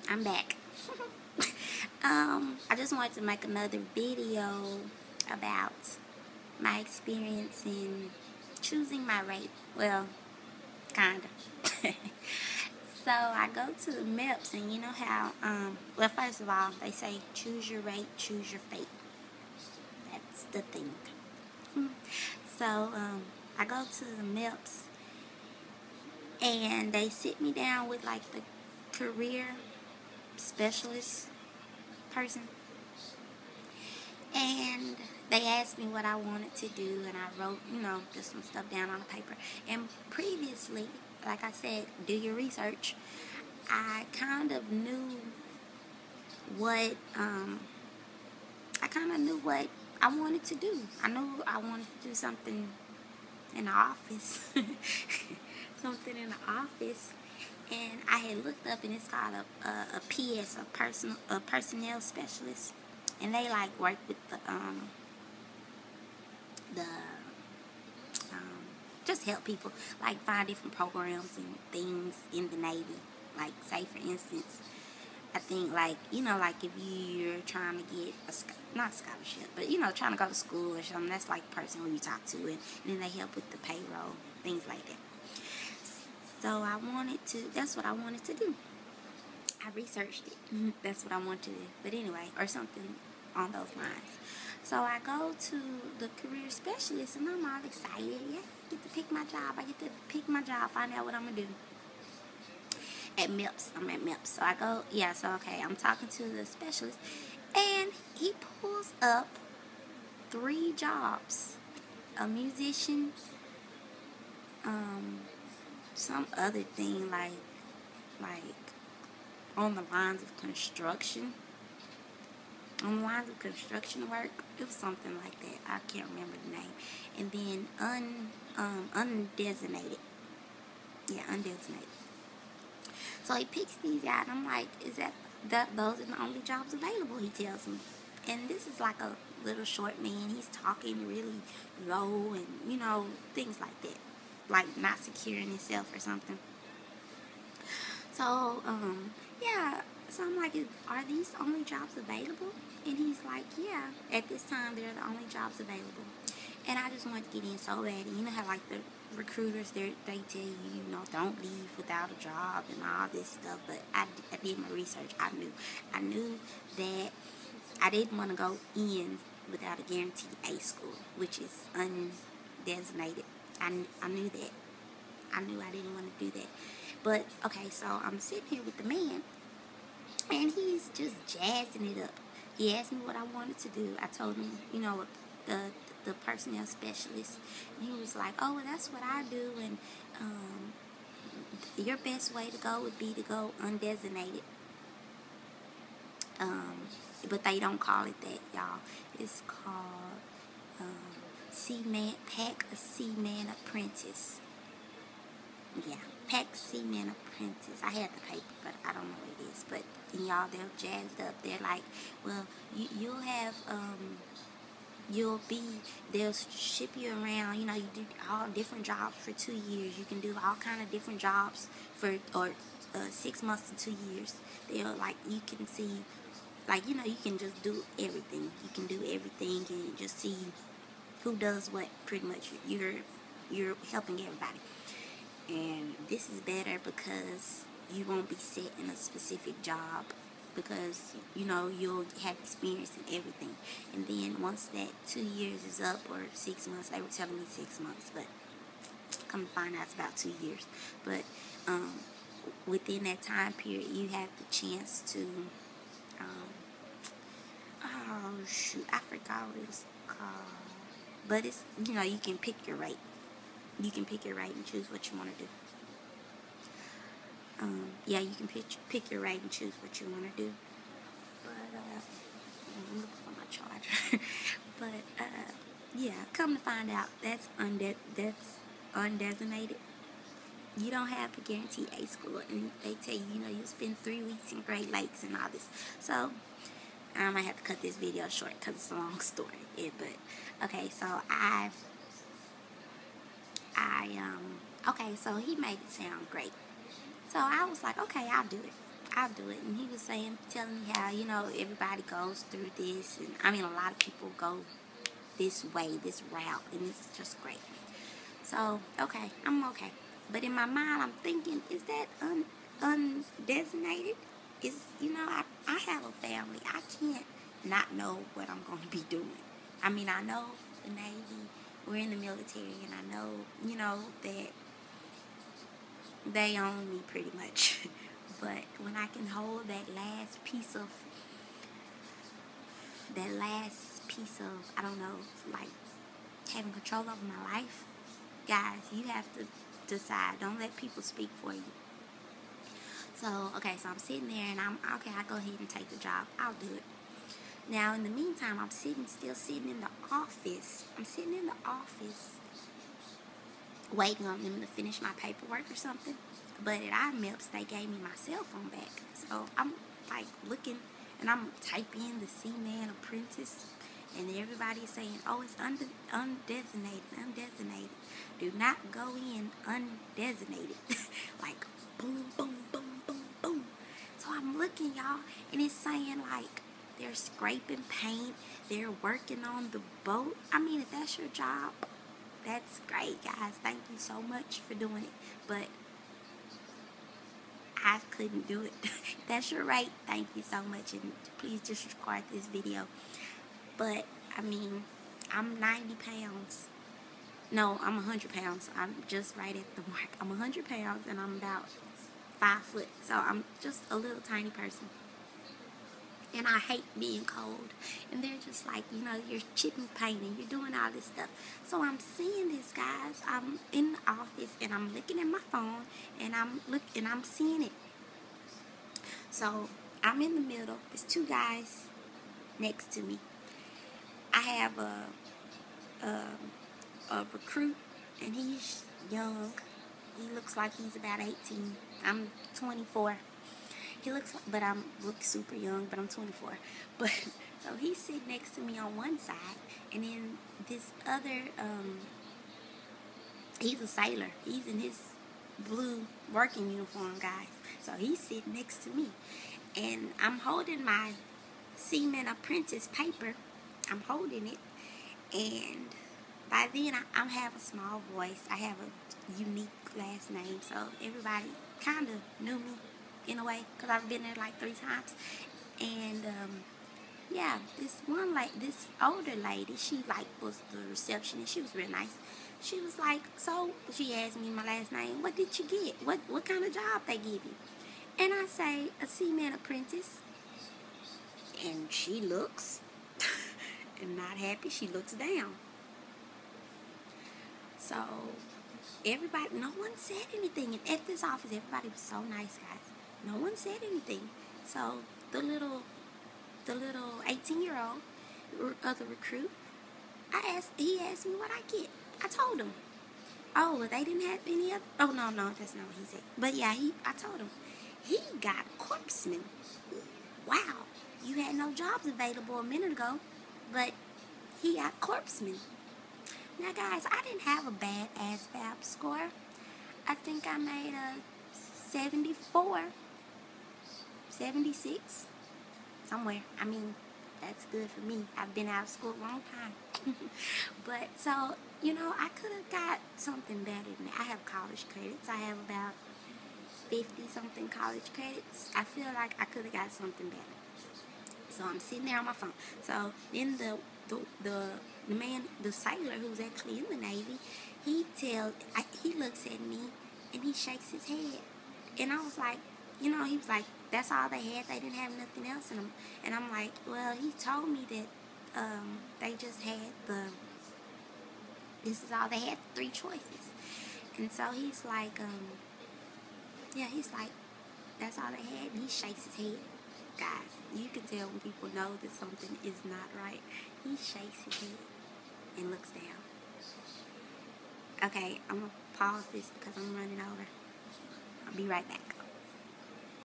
I'm back. I just wanted to make another video about my experience in choosing my rate. Well, kinda. So I go to the MEPS, and you know how, well, first of all, they say choose your rate, choose your fate. That's the thing. So I go to the MEPS, and they sit me down with like the career specialist person, and they asked me what I wanted to do, and I wrote, just some stuff down on the paper. And previously, like I said, do your research. I kind of knew what I wanted to do. I knew I wanted to do something in the office, something in the office. And I had looked up, and it's called a PS, a personnel specialist, and they like work with the just help people like find different programs and things in the Navy. Like, say for instance, I think like if you're trying to get not a scholarship, but trying to go to school or something, that's like the person who you talk to, and then they help with the payroll, things like that. So that's what I wanted to do. I researched it. That's what I wanted to do. But anyway, or something on those lines. So I go to the career specialist, and I'm all excited. Yeah, I get to pick my job. I get to pick my job, find out what I'm going to do. At MEPS. I'm at MEPS. So I go, okay, I'm talking to the specialist, and he pulls up 3 jobs. A musician, some other thing like on the lines of construction. On the lines of construction work. It was something like that. I can't remember the name. And then undesignated. Yeah, undesignated. So he picks these out, and I'm like, is that those are the only jobs available, he tells me. And this is like a little short man. He's talking really low and, things like that. Like not securing himself or something. So, yeah. So I'm like, are these only jobs available? And he's like, yeah, at this time they're the only jobs available. And I just wanted to get in so bad. And you know how like the recruiters, they tell you, don't leave without a job and all this stuff. But I did my research. I knew that I didn't want to go in without a guaranteed A school, which is undesignated. I knew that. I knew I didn't want to do that. But, okay, so I'm sitting here with the man, and he's just jazzing it up. He asked me what I wanted to do. I told him, the personnel specialist. And he was like, oh, well, that's what I do. And your best way to go would be to go undesignated. But they don't call it that, y'all. It's called Pack a Seaman Apprentice. Yeah, Pack Seaman Apprentice. I had the paper, but I don't know what it is. But y'all, they're jazzed up. They're like, well, you'll have they'll ship you around. You do all different jobs for 2 years. You can do all kind of different jobs for 6 months to 2 years. They'll you can see, you can just do everything. You can do everything and just see who does what. Pretty much, you're helping everybody. And this is better because you won't be set in a specific job, because you'll have experience in everything. And then once that 2 years is up, or 6 months, they were telling me 6 months, but come to find out it's about 2 years. But within that time period, you have the chance to I forgot what it's called, but it's you can pick your rate. You can pick your rate and choose what you want to do. You can pick your rate and choose what you want to do. But I'm looking for my charger. But come to find out, that's undesignated. You don't have a guaranteed A school, and they tell you, you'll spend 3 weeks in Great Lakes and all this. So I might have to cut this video short because it's a long story. But okay, so okay, so he made it sound great. So I was like, okay, I'll do it. I'll do it. And he was telling me how, everybody goes through this. And I mean, a lot of people go this way, this route, and it's just great. So, okay, I'm okay. But in my mind, I'm thinking, is that undesignated? I have a family. I can't not know what I'm going to be doing. I mean, I know the Navy, we're in the military, and I know, that they own me pretty much. But when I can hold that last piece of, I don't know, like having control over my life, guys, you have to decide. Don't let people speak for you. So, okay, so I'm sitting there and I'll go ahead and take the job. I'll do it. Now, in the meantime, I'm still sitting in the office. I'm sitting in the office waiting on them to finish my paperwork or something. But at IMEPS, they gave me my cell phone back. So I'm like looking and I'm typing the Seaman Apprentice. And everybody's saying, oh, it's undesignated. Do not go in undesignated. Like, boom, boom, boom, boom, boom. So I'm looking, y'all, and it's saying, like, they're scraping paint. They're working on the boat. I mean, if that's your job, that's great, guys. Thank you so much for doing it. But I couldn't do it. If that's your rate, thank you so much. And please disregard this video. But, I mean, I'm 90 pounds. No, I'm 100 pounds. I'm just right at the mark. I'm 100 pounds and I'm about 5 foot. So I'm just a little tiny person. And I hate being cold. And they're just like, you're chipping paint and you're doing all this stuff. So I'm seeing this, guys. I'm in the office and I'm looking at my phone and I'm seeing it. So I'm in the middle. There's 2 guys next to me. I have a recruit, and he's young. He looks like he's about 18. I'm 24. But I look super young, but I'm 24. But so he's sitting next to me on one side, and then this other, he's a sailor. He's in his blue working uniform, guys. So he's sitting next to me, and I'm holding my Seaman Apprentice paper. I'm holding it, and by then I have a small voice. I have a unique last name, so everybody kind of knew me in a way because I've been there like 3 times. And yeah, this older lady, she was the receptionist. She was real nice. She was like, so she asked me my last name. What did you get? What kind of job they give you? And I say a Seaman Apprentice, and she looks. And not happy, she looks down. So no one said anything. And at this office, everybody was so nice, guys. No one said anything. So the little 18-year-old other recruit, he asked me what I get. I told him. Oh, well, they didn't have any other. Oh, no, that's not what he said. But yeah, I told him. He got corpsman. Wow, you had no jobs available a minute ago. But he got corpsman. Now, guys, I didn't have a bad ASVAB score. I think I made a 74, 76, somewhere. I mean, that's good for me. I've been out of school a long time. But, so, I could have got something better than that. I have college credits. I have about 50-something college credits. I feel like I could have got something better. So I'm sitting there on my phone. So then the man, the sailor who's actually in the Navy, he looks at me and he shakes his head. And I was like, he was like, that's all they had. They didn't have nothing else in them. And I'm like, well, he told me that they just had this is all they had, 3 choices. And so he's like, he's like, that's all they had. And he shakes his head. Guys, you can tell when people know that something is not right. He shakes his head and looks down. Okay, I'm going to pause this because I'm running over. I'll be right back.